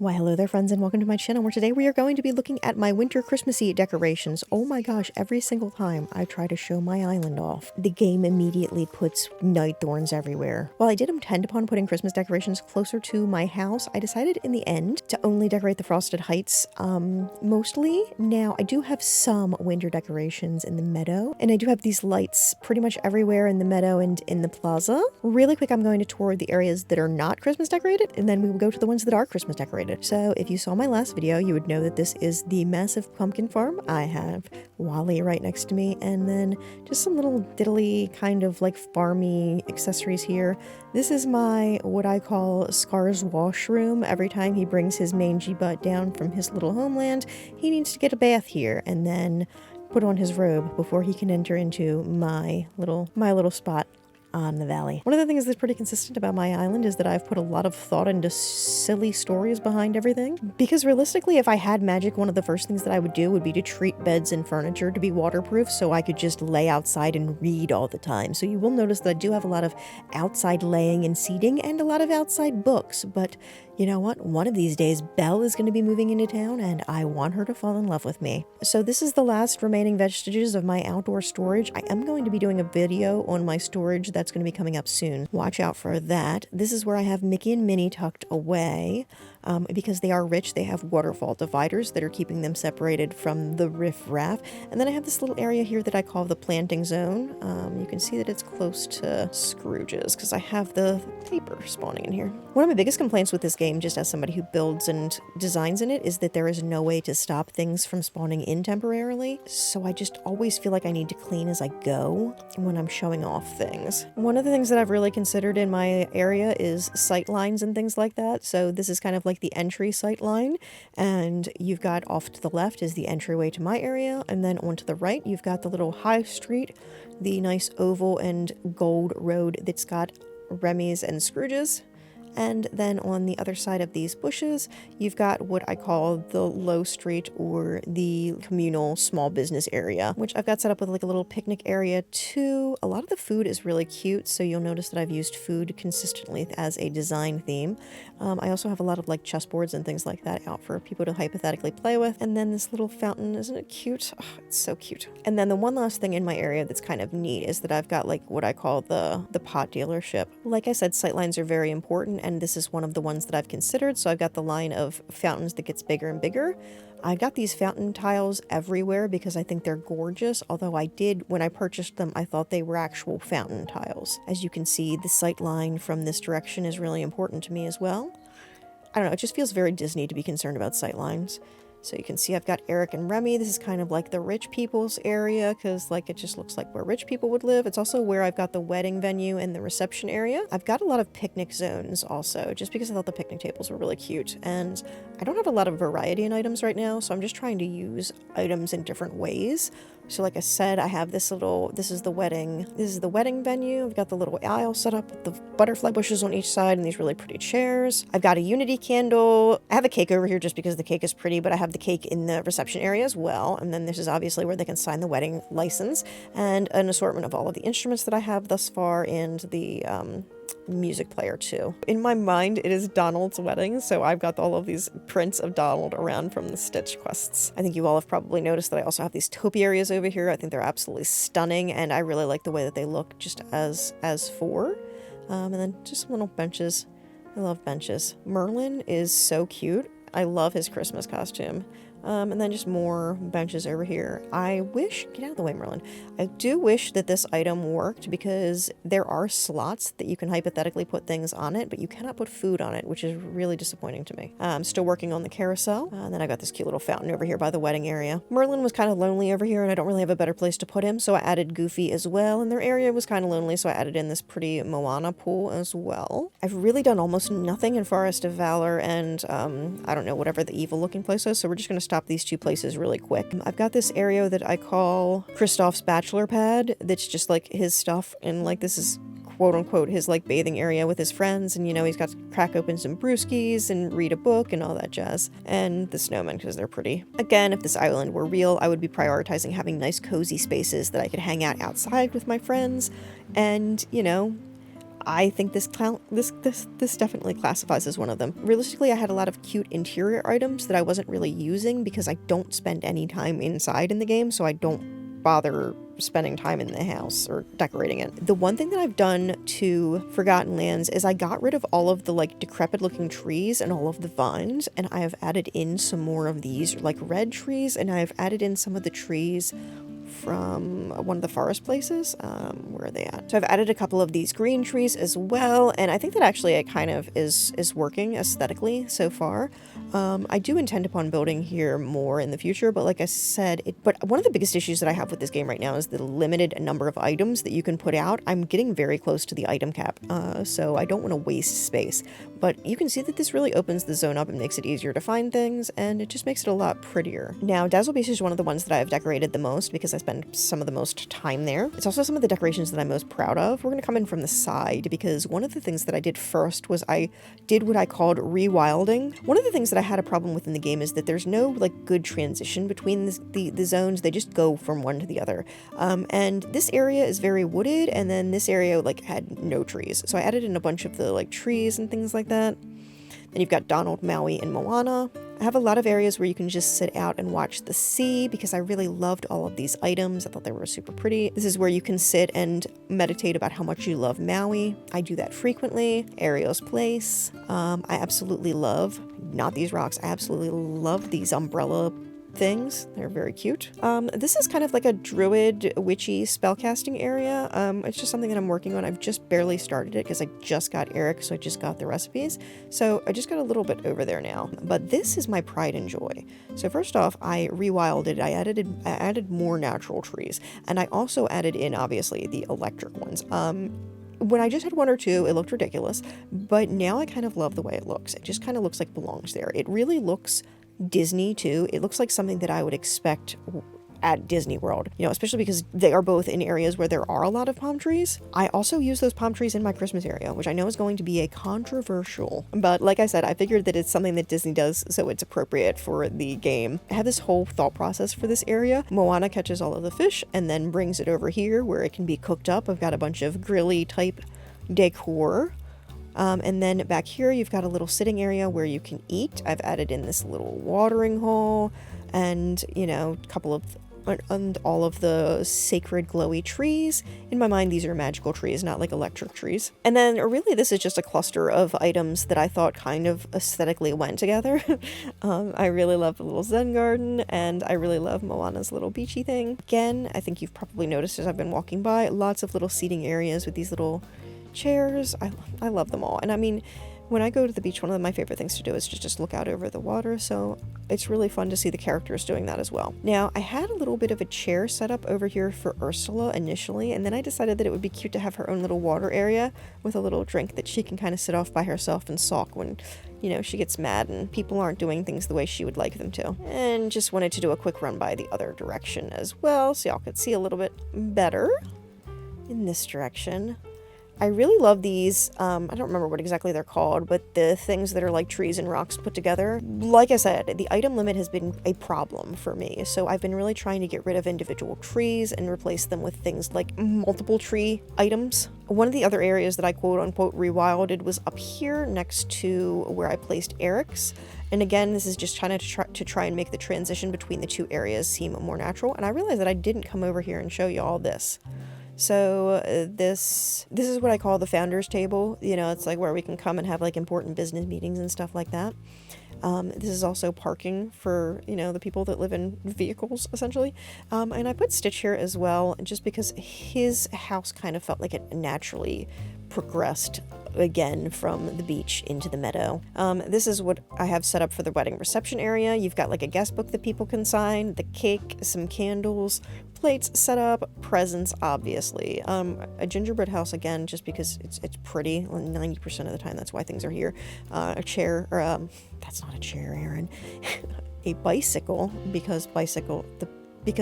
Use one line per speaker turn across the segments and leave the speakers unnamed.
Why, hello there friends and welcome to my channel where today we are going to be looking at my winter Christmassy decorations. Oh my gosh, every single time I try to show my island off, the game immediately puts night thorns everywhere. While I did intend upon putting Christmas decorations closer to my house, I decided in the end to only decorate the frosted heights mostly. Now, I do have some winter decorations in the meadow, and I do have these lights pretty much everywhere in the meadow and in the plaza. Really quick, I'm going to tour the areas that are not Christmas decorated, and then we will go to the ones that are Christmas decorated. So if you saw my last video, you would know that this is the massive pumpkin farm. I have Wally right next to me, and then just some little diddly kind of like farmy accessories here. This is my, what I call Scar's washroom. Every time he brings his mangy butt down from his little homeland, he needs to get a bath here and then put on his robe before he can enter into my little spot on the valley. One of the things that's pretty consistent about my island is that I've put a lot of thought into silly stories behind everything. Because realistically, if I had magic, one of the first things that I would do would be to treat beds and furniture to be waterproof so I could just lay outside and read all the time. So you will notice that I do have a lot of outside laying and seating and a lot of outside books, but you know what? One of these days, Belle is going to be moving into town and I want her to fall in love with me. So this is the last remaining vestiges of my outdoor storage. I am going to be doing a video on my storage that's going to be coming up soon. Watch out for that. This is where I have Mickey and Minnie tucked away. Because they are rich, they have waterfall dividers that are keeping them separated from the riffraff. And then I have this little area here that I call the planting zone. You can see that it's close to Scrooge's because I have the paper spawning in here. One of my biggest complaints with this game, just as somebody who builds and designs in it, is that there is no way to stop things from spawning in temporarily. So I just always feel like I need to clean as I go when I'm showing off things. One of the things that I've really considered in my area is sight lines and things like that. So this is kind of like the entry sight line, and you've got off to the left is the entryway to my area, and then on to the right you've got the little high street, the nice oval and gold road that's got Remy's and Scrooge's. And then on the other side of these bushes, you've got what I call the low street or the communal small business area, which I've got set up with like a little picnic area too. A lot of the food is really cute, so you'll notice that I've used food consistently as a design theme. I also have a lot of like chessboards and things like that out for people to hypothetically play with. And then this little fountain, isn't it cute? Oh, it's so cute. And then the one last thing in my area that's kind of neat is that I've got like what I call the pot dealership. Like I said, sightlines are very important, and this is one of the ones that I've considered. So I've got the line of fountains that gets bigger and bigger. I got these fountain tiles everywhere because I think they're gorgeous, although when I purchased them, I thought they were actual fountain tiles. As you can see, the sight line from this direction is really important to me as well. I don't know, it just feels very Disney to be concerned about sight lines. So you can see I've got Eric and Remy. This is kind of like the rich people's area because like it just looks like where rich people would live. It's also where I've got the wedding venue and the reception area. I've got a lot of picnic zones also, just because I thought the picnic tables were really cute. And I don't have a lot of variety in items right now, so I'm just trying to use items in different ways. So like I said, I have this is the wedding venue. I've got the little aisle set up with the butterfly bushes on each side and these really pretty chairs. I've got a unity candle. I have a cake over here just because the cake is pretty, but I have the cake in the reception area as well. And then this is obviously where they can sign the wedding license, and an assortment of all of the instruments that I have thus far, and the music player too. In my mind, it is Donald's wedding, so I've got all of these prints of Donald around from the Stitch quests. I think you all have probably noticed that I also have these topiaries over here. I think they're absolutely stunning, and I really like the way that they look just as four. And then just little benches. I love benches. Merlin is so cute. I love his Christmas costume. And then just more benches over here. Get out of the way, Merlin. I do wish that this item worked because there are slots that you can hypothetically put things on it, but you cannot put food on it, which is really disappointing to me. I'm still working on the carousel. And then I got this cute little fountain over here by the wedding area. Merlin was kind of lonely over here and I don't really have a better place to put him, so I added Goofy as well. And their area was kind of lonely, so I added in this pretty Moana pool as well. I've really done almost nothing in Forest of Valor and I don't know, whatever the evil looking place is, so we're just going to stop these two places really quick. I've got this area that I call Kristoff's bachelor pad that's just like his stuff, and like this is quote unquote his like bathing area with his friends, and you know he's got to crack open some brewskis and read a book and all that jazz, and the snowmen because they're pretty. Again, if this island were real, I would be prioritizing having nice cozy spaces that I could hang out outside with my friends, and you know, I think this definitely classifies as one of them. Realistically, I had a lot of cute interior items that I wasn't really using because I don't spend any time inside in the game, so I don't bother spending time in the house or decorating it. The one thing that I've done to Forgotten Lands is I got rid of all of the like decrepit looking trees and all of the vines, and I have added in some more of these like red trees, and I've added in some of the trees from one of the forest places. Where are they at? So I've added a couple of these green trees as well, and I think that actually it kind of is working aesthetically so far. I do intend upon building here more in the future, but like I said, but one of the biggest issues that I have with this game right now is the limited number of items that you can put out. I'm getting very close to the item cap, so I don't want to waste space. But you can see that this really opens the zone up and makes it easier to find things, and it just makes it a lot prettier. Now, Dazzle Beach is one of the ones that I've decorated the most because I spend some of the most time there. It's also some of the decorations that I'm most proud of. We're going to come in from the side because one of the things that I did first was I did what I called rewilding. One of the things that I had a problem with in the game is that there's no like good transition between the zones. They just go from one to the other. And this area is very wooded, and then this area like had no trees. So I added in a bunch of the like trees and things like that. Then you've got Donald, Maui, and Moana. I have a lot of areas where you can just sit out and watch the sea because I really loved all of these items. I thought they were super pretty. This is where you can sit and meditate about how much you love Maui. I do that frequently. Ariel's Place. I absolutely love, not these rocks, I absolutely love these umbrella things. They're very cute. This is kind of like a druid witchy spellcasting area. It's just something that I'm working on. I've just barely started it because I just got Eric, so I just got the recipes. So I just got a little bit over there now. But this is my pride and joy. So first off, I rewilded. I added more natural trees, and I also added in obviously the electric ones. When I just had one or two, it looked ridiculous, but now I kind of love the way it looks. It just kind of looks like belongs there. It really looks Disney too. It looks like something that I would expect at Disney World, you know, especially because they are both in areas where there are a lot of palm trees. I also use those palm trees in my Christmas area, which I know is going to be a controversial, but like I said, I figured that it's something that Disney does, so it's appropriate for the game. I have this whole thought process for this area. Moana catches all of the fish and then brings it over here where it can be cooked up. I've got a bunch of grilly type decor. And then back here, you've got a little sitting area where you can eat. I've added in this little watering hole and, you know, a couple of, and all of the sacred glowy trees. In my mind, these are magical trees, not like electric trees. And then really, this is just a cluster of items that I thought kind of aesthetically went together. I really love the little Zen garden, and I really love Moana's little beachy thing. Again, I think you've probably noticed as I've been walking by, lots of little seating areas with these little chairs. I love them all. And I mean, when I go to the beach, one of my favorite things to do is just look out over the water, so it's really fun to see the characters doing that as well. Now, I had a little bit of a chair set up over here for Ursula initially, and then I decided that it would be cute to have her own little water area with a little drink that she can kind of sit off by herself and sulk when, you know, she gets mad and people aren't doing things the way she would like them to. And just wanted to do a quick run by the other direction as well, so y'all could see a little bit better in this direction. I really love these, I don't remember what exactly they're called, but the things that are like trees and rocks put together. Like I said, the item limit has been a problem for me, so I've been really trying to get rid of individual trees and replace them with things like multiple tree items. One of the other areas that I quote-unquote rewilded was up here next to where I placed Eric's. And again, this is just trying to try and make the transition between the two areas seem more natural. And I realized that I didn't come over here and show you all this. So this is what I call the founder's table. You know, it's like where we can come and have like important business meetings and stuff like that. This is also parking for, you know, the people that live in vehicles, essentially. And I put Stitch here as well, just because his house kind of felt like it naturally progressed again from the beach into the meadow. This is what I have set up for the wedding reception area. You've got like a guest book that people can sign, the cake, some candles, plates set up, presents, obviously. A gingerbread house, again, just because it's pretty. 90% of the time, that's why things are here. A chair, or that's not a chair, Aaron. A bicycle, because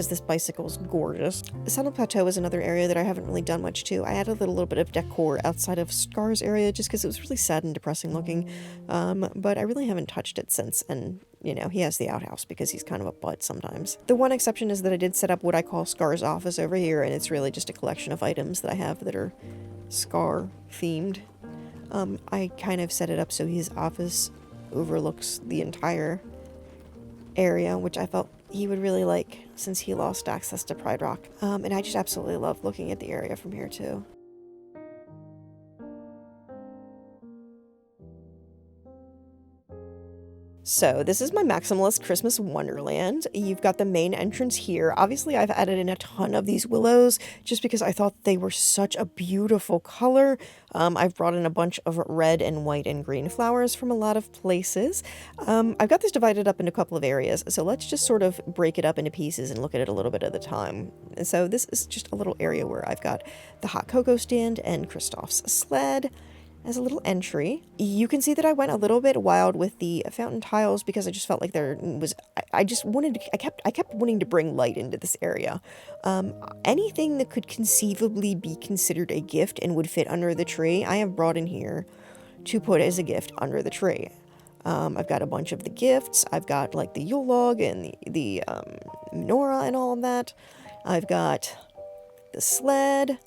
this bicycle is gorgeous. The Saddle Plateau is another area that I haven't really done much to. I added a little bit of decor outside of Scar's area just because it was really sad and depressing looking. But I really haven't touched it since, and you know, he has the outhouse because he's kind of a butt sometimes. The one exception is that I did set up what I call Scar's office over here, and it's really just a collection of items that I have that are Scar themed. I kind of set it up so his office overlooks the entire area, which I felt he would really like since he lost access to Pride Rock. And I just absolutely love looking at the area from here too. So this is my Maximalist Christmas Wonderland. You've got the main entrance here. Obviously, I've added in a ton of these willows just because I thought they were such a beautiful color. I've brought in a bunch of red and white and green flowers from a lot of places. I've got this divided up into a couple of areas, so let's just sort of break it up into pieces and look at it a little bit at a time. And so this is just a little area where I've got the hot cocoa stand and Kristoff's sled as a little entry. You can see that I went a little bit wild with the fountain tiles because I just felt like there was, I kept wanting to bring light into this area. Anything that could conceivably be considered a gift and would fit under the tree, I have brought in here to put as a gift under the tree. I've got a bunch of the gifts. I've got like the Yule log and the menorah and all of that. I've got the sled.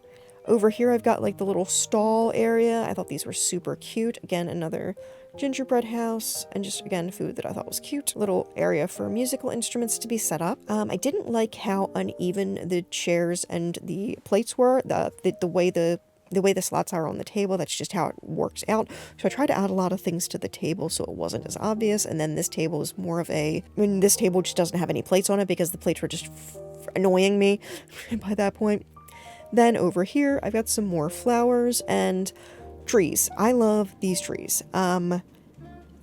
Over here, I've got like the little stall area. I thought these were super cute. Again, another gingerbread house and just, again, food that I thought was cute. Little area for musical instruments to be set up. I didn't like how uneven the chairs and the plates were. The way the slots are on the table, that's just how it works out. So I tried to add a lot of things to the table so it wasn't as obvious. And then this table is more of this table just doesn't have any plates on it because the plates were just annoying me by that point. Then over here, I've got some more flowers and trees. I love these trees.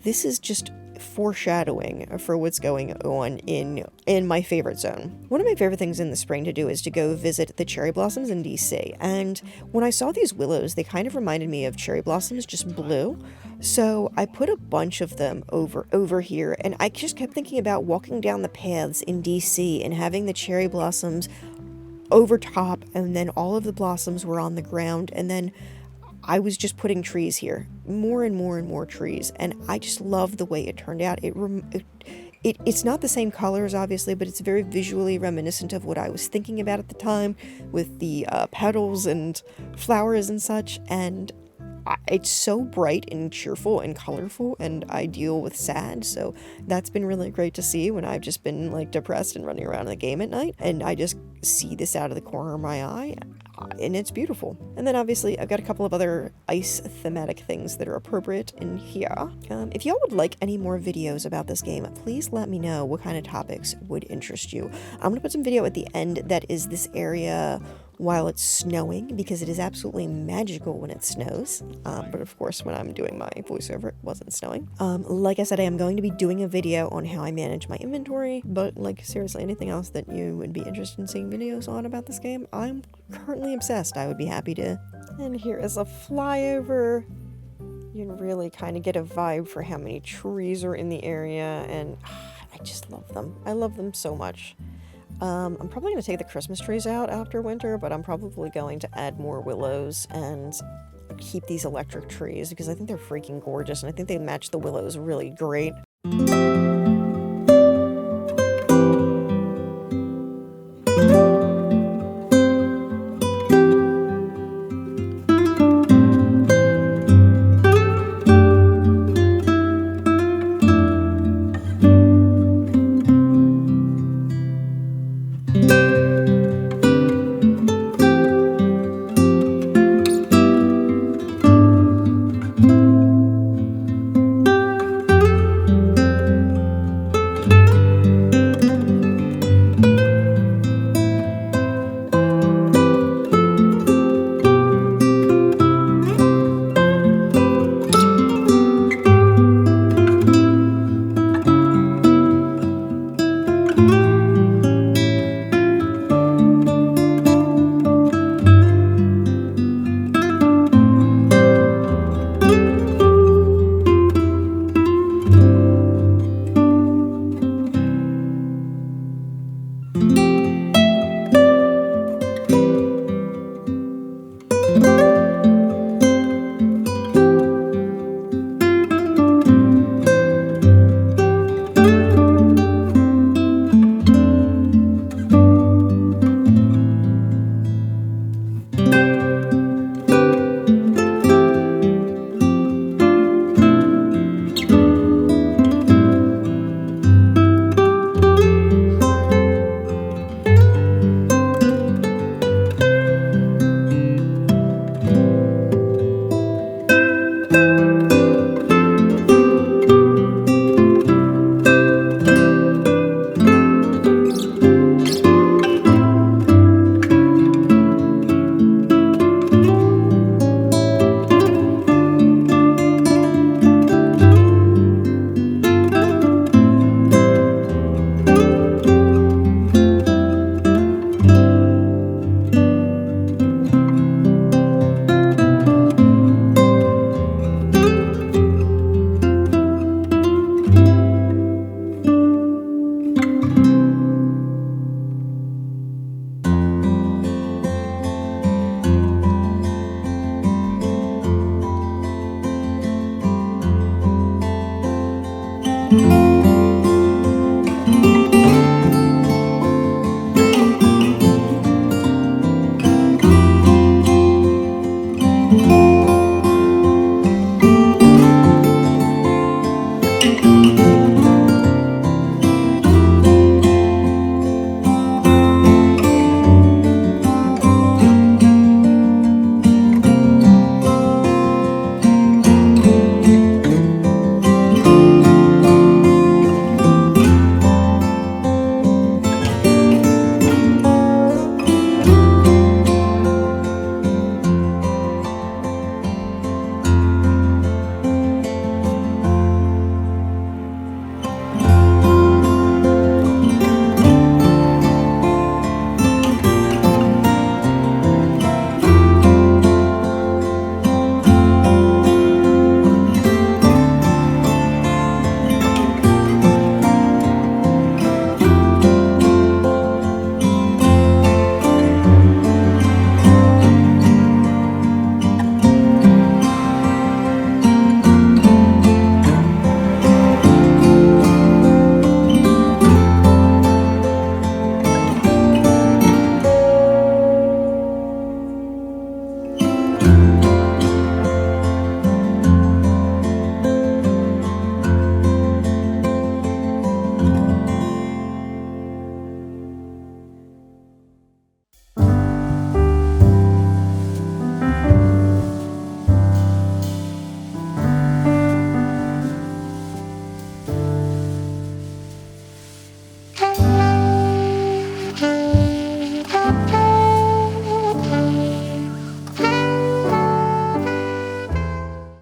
This is just foreshadowing for what's going on in my favorite zone. One of my favorite things in the spring to do is to go visit the cherry blossoms in DC. And when I saw these willows, they kind of reminded me of cherry blossoms, just blue. So I put a bunch of them over here, and I just kept thinking about walking down the paths in DC and having the cherry blossoms over top, and then all of the blossoms were on the ground, and then I was just putting trees here, more and more and more trees, and I just love the way it turned out. It's not the same colors, obviously, but it's very visually reminiscent of what I was thinking about at the time with the petals and flowers and such, and it's so bright and cheerful and colorful, and I deal with sad, so that's been really great to see when I've just been like depressed and running around the game at night, and I just see this out of the corner of my eye, and it's beautiful. And then obviously I've got a couple of other ice thematic things that are appropriate in here. If y'all would like any more videos about this game, please let me know what kind of topics would interest you. I'm gonna put some video at the end that is this area while it's snowing, because it is absolutely magical when it snows. But of course, when I'm doing my voiceover, it wasn't snowing. Like I said, I am going to be doing a video on how I manage my inventory, but like seriously, anything else that you would be interested in seeing videos on about this game, I'm currently obsessed. I would be happy to. And here is a flyover. You can really kind of get a vibe for how many trees are in the area, and I just love them. I love them so much. I'm probably going to take the Christmas trees out after winter, but I'm probably going to add more willows and keep these electric trees because I think they're freaking gorgeous, and I think they match the willows really great.